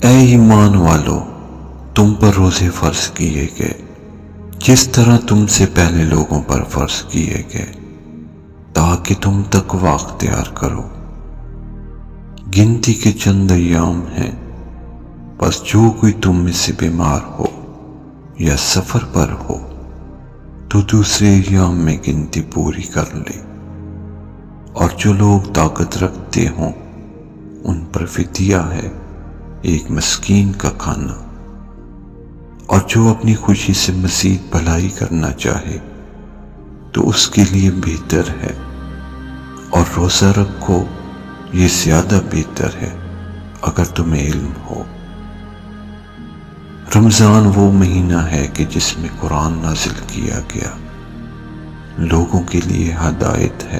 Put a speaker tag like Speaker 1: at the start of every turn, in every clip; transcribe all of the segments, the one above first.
Speaker 1: اے ایمان والو، تم پر روزے فرض کیے گئے جس طرح تم سے پہلے لوگوں پر فرض کیے گئے، تاکہ تم تقوی اختیار کرو۔ گنتی کے چند ایام ہیں، بس جو کوئی تم میں سے بیمار ہو یا سفر پر ہو تو دوسرے ایام میں گنتی پوری کر لے، اور جو لوگ طاقت رکھتے ہوں ان پر فدیہ ہے ایک مسکین کا کھانا، اور جو اپنی خوشی سے مزید بھلائی کرنا چاہے تو اس کے لیے بہتر ہے، اور روزہ رکھو، یہ زیادہ بہتر ہے اگر تمہیں علم ہو۔ رمضان وہ مہینہ ہے کہ جس میں قرآن نازل کیا گیا، لوگوں کے لیے ہدایت ہے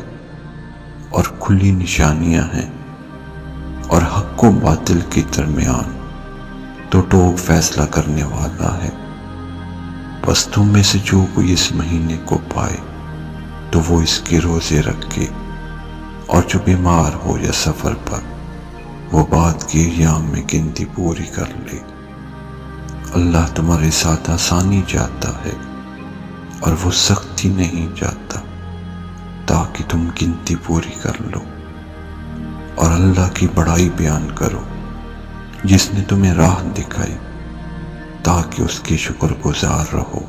Speaker 1: اور کھلی نشانیاں ہیں، اور حق و باطل کے درمیان تو ٹوک فیصلہ کرنے والا ہے۔ بس تم میں سے جو کوئی اس مہینے کو پائے تو وہ اس کے روزے رکھے، اور جو بیمار ہو یا سفر پر وہ بعد کے ایام میں گنتی پوری کر لے۔ اللہ تمہارے ساتھ آسانی چاہتا ہے اور وہ سختی نہیں چاہتا، تاکہ تم گنتی پوری کر لو، اور اللہ کی بڑائی بیان کرو جس نے تمہیں راہ دکھائی، تاکہ اس کے شکر گزار رہو۔